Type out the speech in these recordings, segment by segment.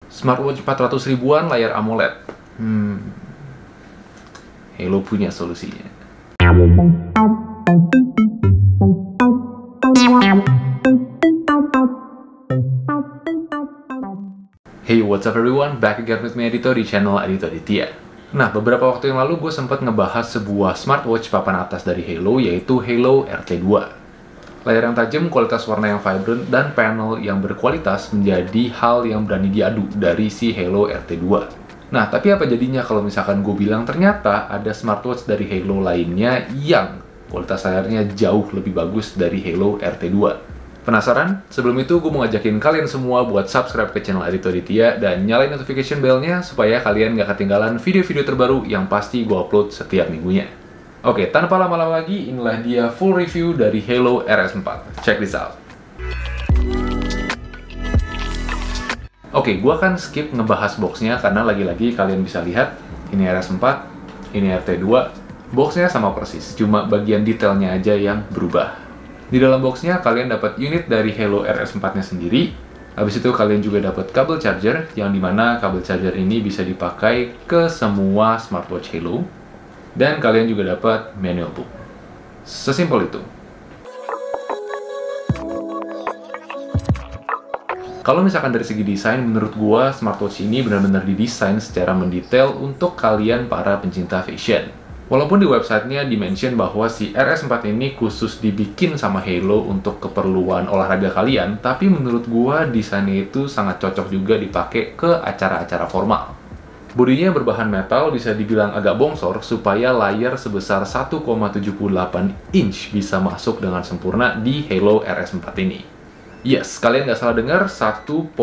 Smartwatch 400 ribuan layar AMOLED. Halo punya solusinya. Hey, what's up everyone? Back again with me Adito di channel Adito Aditya. Nah, beberapa waktu yang lalu gue sempat ngebahas sebuah smartwatch papan atas dari Halo, yaitu Halo RT2. Layar yang tajam, kualitas warna yang vibrant, dan panel yang berkualitas menjadi hal yang berani diadu dari si Halo RT2. Nah, tapi apa jadinya kalau misalkan gue bilang ternyata ada smartwatch dari Halo lainnya yang kualitas layarnya jauh lebih bagus dari Halo RT2? Penasaran? Sebelum itu, gue mau ngajakin kalian semua buat subscribe ke channel Adito Aditya dan nyalain notification bell-nya supaya kalian gak ketinggalan video-video terbaru yang pasti gue upload setiap minggunya. Oke, tanpa lama-lama lagi, inilah dia full review dari Halo RS4. Check this out. Oke, gue akan skip ngebahas boxnya karena lagi-lagi kalian bisa lihat ini RS4, ini RT2. Boxnya sama persis, cuma bagian detailnya aja yang berubah. Di dalam boxnya kalian dapat unit dari Halo RS4-nya sendiri. Habis itu kalian juga dapat kabel charger, yang dimana kabel charger ini bisa dipakai ke semua smartwatch Halo. Dan kalian juga dapat manual book. Sesimpel itu. Kalau misalkan dari segi desain, menurut gua smartwatch ini benar-benar didesain secara mendetail untuk kalian para pencinta fashion. Walaupun di websitenya di-mention bahwa si RS4 ini khusus dibikin sama Halo untuk keperluan olahraga kalian, tapi menurut gua desainnya itu sangat cocok juga dipakai ke acara-acara formal. Bodinya berbahan metal bisa dibilang agak bongsor supaya layar sebesar 1,78 inch bisa masuk dengan sempurna di Halo RS4 ini. Yes, kalian nggak salah dengar, 1,78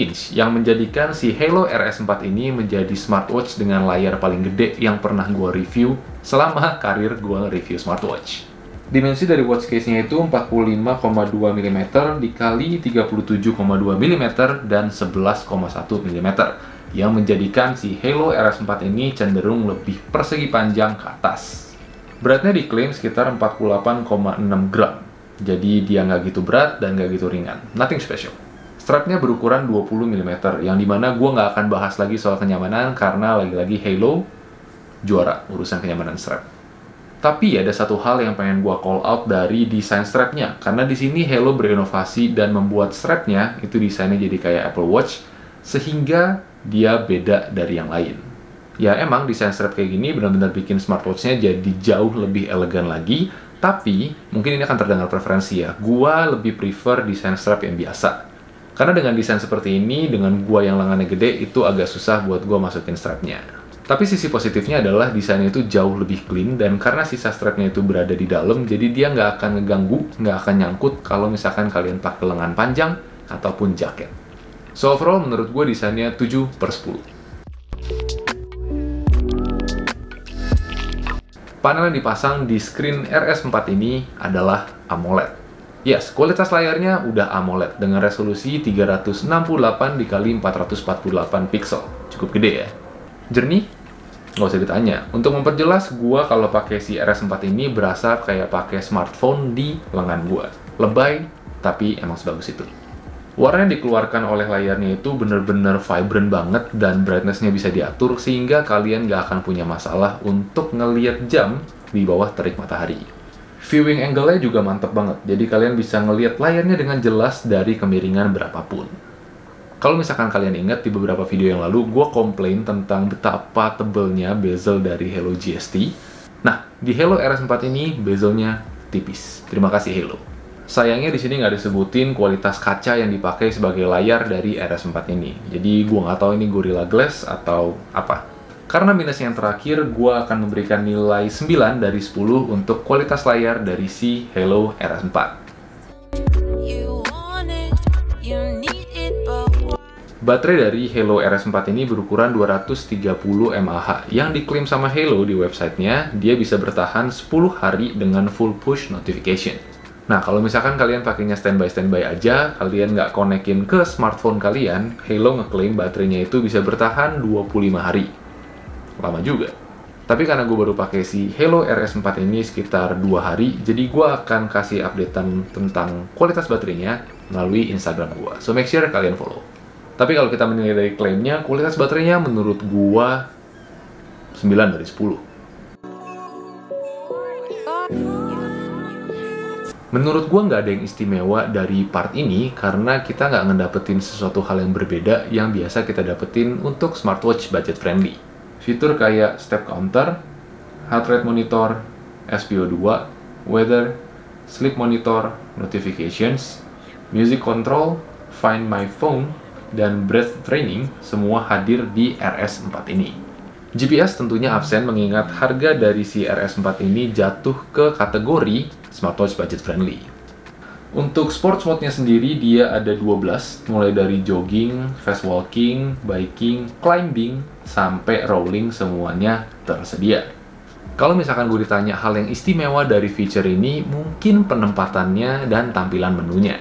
inch yang menjadikan si Halo RS4 ini menjadi smartwatch dengan layar paling gede yang pernah gue review selama karir gue review smartwatch. Dimensi dari watch case-nya itu 45,2 mm dikali 37,2 mm dan 11,1 mm. Yang menjadikan si Halo RS4 ini cenderung lebih persegi panjang ke atas. Beratnya diklaim sekitar 48,6 gram, jadi dia nggak gitu berat dan nggak gitu ringan, nothing special. Strapnya berukuran 20 mm, yang dimana gue nggak akan bahas lagi soal kenyamanan karena lagi-lagi Halo juara urusan kenyamanan strap. Tapi ada satu hal yang pengen gue call out dari desain strapnya, karena di sini Halo berinovasi dan membuat strapnya itu desainnya jadi kayak Apple Watch, sehingga dia beda dari yang lain. Ya emang desain strap kayak gini benar-benar bikin smartwatch-nya jadi jauh lebih elegan lagi, tapi mungkin ini akan terdengar preferensi ya. Gua lebih prefer desain strap yang biasa. Karena dengan desain seperti ini, dengan gua yang lengannya gede, itu agak susah buat gua masukin strapnya. Tapi sisi positifnya adalah desainnya itu jauh lebih clean, dan karena sisa strapnya itu berada di dalam, jadi dia nggak akan ngeganggu, nggak akan nyangkut kalau misalkan kalian pakai lengan panjang ataupun jaket. So overall, menurut gue desainnya 7/10. Panel yang dipasang di screen RS4 ini adalah AMOLED. Yes, kualitas layarnya udah AMOLED dengan resolusi 368x448 pixel. Cukup gede ya. Jernih? Nggak usah ditanya. Untuk memperjelas, gue kalau pakai si RS4 ini berasa kayak pakai smartphone di lengan gue. Lebay, tapi emang sebagus itu. Warna yang dikeluarkan oleh layarnya itu bener-bener vibrant banget dan brightness-nya bisa diatur sehingga kalian gak akan punya masalah untuk ngelihat jam di bawah terik matahari. Viewing angle-nya juga mantep banget, jadi kalian bisa ngelihat layarnya dengan jelas dari kemiringan berapapun. Kalau misalkan kalian ingat di beberapa video yang lalu, gue komplain tentang betapa tebelnya bezel dari Halo GST. Nah, di Halo RS4 ini bezelnya tipis. Terima kasih Halo. Sayangnya di sini nggak disebutin kualitas kaca yang dipakai sebagai layar dari RS4 ini. Jadi gue nggak tahu ini Gorilla Glass atau apa. Karena minusnya yang terakhir, gue akan memberikan nilai 9 dari 10 untuk kualitas layar dari si Halo RS4. Baterai dari Halo RS4 ini berukuran 230 mAh, yang diklaim sama Halo di websitenya, dia bisa bertahan 10 hari dengan full push notification. Nah, kalau misalkan kalian pakainya standby aja, kalian nggak konekin ke smartphone kalian, Halo ngeklaim baterainya itu bisa bertahan 25 hari. Lama juga. Tapi karena gue baru pakai si Halo RS4 ini sekitar 2 hari, jadi gue akan kasih updatean tentang kualitas baterainya melalui Instagram gue. So make sure kalian follow. Tapi kalau kita menilai dari klaimnya, kualitas baterainya menurut gua 9 dari 10. Menurut gua nggak ada yang istimewa dari part ini karena kita nggak ngedapetin sesuatu hal yang berbeda yang biasa kita dapetin untuk smartwatch budget friendly. Fitur kayak step counter, heart rate monitor, SpO2, weather, sleep monitor, notifications, music control, find my phone, dan breath training semua hadir di RS4 ini. GPS tentunya absen mengingat harga dari si RS4 ini jatuh ke kategori smartwatch budget friendly. Untuk sports mode-nya sendiri dia ada 12, mulai dari jogging, fast walking, biking, climbing, sampai rolling semuanya tersedia. Kalau misalkan gue ditanya hal yang istimewa dari feature ini, mungkin penempatannya dan tampilan menunya.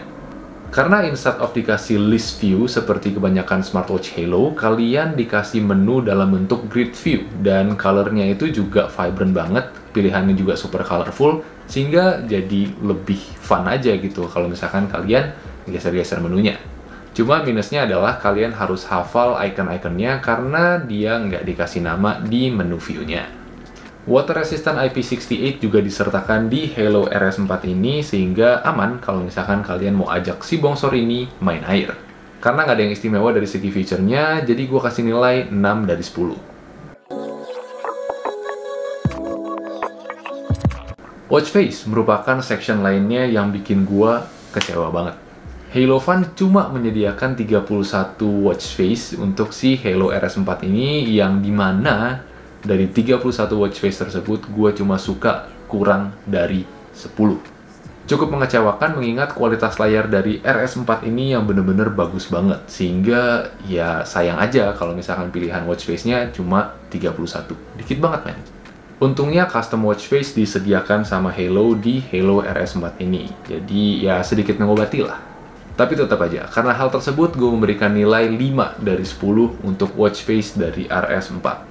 Karena instead of dikasih list view seperti kebanyakan smartwatch Halo, kalian dikasih menu dalam bentuk grid view, dan colornya itu juga vibrant banget, pilihannya juga super colorful, sehingga jadi lebih fun aja gitu kalau misalkan kalian geser-geser menunya. Cuma minusnya adalah kalian harus hafal icon-iconnya karena dia nggak dikasih nama di menu view-nya. Water resistant IP68 juga disertakan di Halo RS4 ini sehingga aman kalau misalkan kalian mau ajak si bongsor ini main air. Karena nggak ada yang istimewa dari segi feature-nya, jadi gue kasih nilai 6 dari 10. Watch face merupakan section lainnya yang bikin gue kecewa banget. Halo Fun cuma menyediakan 31 watch face untuk si Halo RS4 ini yang dimana dari 31 watch face tersebut, gue cuma suka kurang dari 10. Cukup mengecewakan mengingat kualitas layar dari RS4 ini yang bener-bener bagus banget. Sehingga ya sayang aja kalau misalkan pilihan watch face-nya cuma 31. Dikit banget, men. Untungnya custom watch face disediakan sama Halo di Halo RS4 ini. Jadi ya sedikit mengobati lah. Tapi tetap aja, karena hal tersebut gue memberikan nilai 5 dari 10 untuk watch face dari RS4.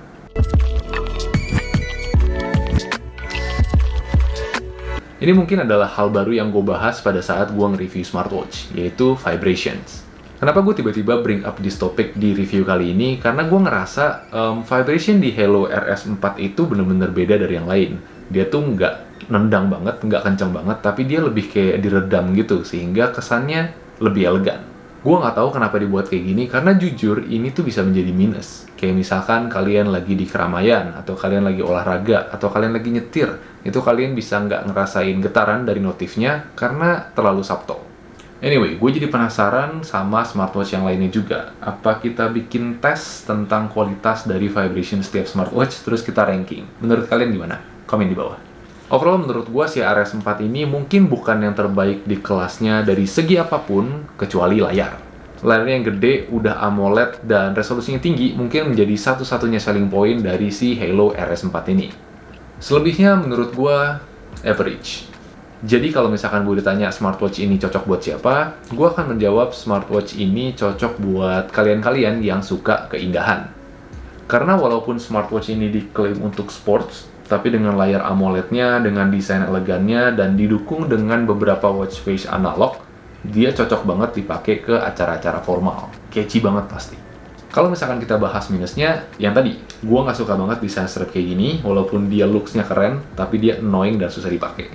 Ini mungkin adalah hal baru yang gue bahas pada saat gue nge-review smartwatch, yaitu vibrations. Kenapa gue tiba-tiba bring up this topic di review kali ini? Karena gue ngerasa vibration di Halo RS4 itu bener-bener beda dari yang lain. Dia tuh nggak nendang banget, nggak kencang banget, tapi dia lebih kayak diredam gitu, sehingga kesannya lebih elegan. Gue nggak tahu kenapa dibuat kayak gini, karena jujur ini tuh bisa menjadi minus. Kayak misalkan kalian lagi di keramaian, atau kalian lagi olahraga, atau kalian lagi nyetir, itu kalian bisa nggak ngerasain getaran dari notifnya karena terlalu subtle. Anyway, gue jadi penasaran sama smartwatch yang lainnya juga. Apa kita bikin tes tentang kualitas dari vibration setiap smartwatch, terus kita ranking? Menurut kalian gimana? Komen di bawah. Overall, menurut gue si RS4 ini mungkin bukan yang terbaik di kelasnya dari segi apapun, kecuali layar. Layarnya yang gede, udah AMOLED, dan resolusinya tinggi, mungkin menjadi satu-satunya selling point dari si Halo RS4 ini. Selebihnya menurut gue average. Jadi kalau misalkan gue ditanya smartwatch ini cocok buat siapa, gue akan menjawab smartwatch ini cocok buat kalian-kalian yang suka keindahan. Karena walaupun smartwatch ini diklaim untuk sports, tapi dengan layar AMOLED-nya, dengan desain elegannya, dan didukung dengan beberapa watch face analog, dia cocok banget dipakai ke acara-acara formal. Catchy banget pasti. Kalau misalkan kita bahas minusnya, yang tadi, gue nggak suka banget desain strap kayak gini, walaupun dia looks-nya keren, tapi dia annoying dan susah dipakai.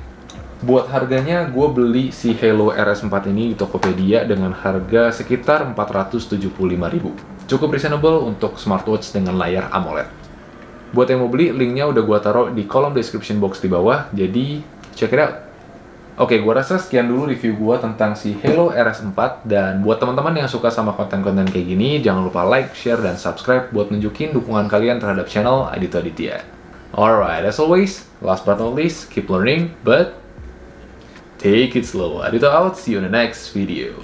Buat harganya, gue beli si Halo RS4 ini di Tokopedia dengan harga sekitar 475.000. Cukup reasonable untuk smartwatch dengan layar AMOLED. Buat yang mau beli, linknya udah gue taruh di kolom description box di bawah, jadi check it out. Oke, gue rasa sekian dulu review gue tentang si Halo RS4, dan buat teman-teman yang suka sama konten-konten kayak gini, jangan lupa like, share, dan subscribe buat nunjukin dukungan kalian terhadap channel Adito Aditya. Alright, as always, last but not least, keep learning, but take it slow. Adito out, see you in the next video.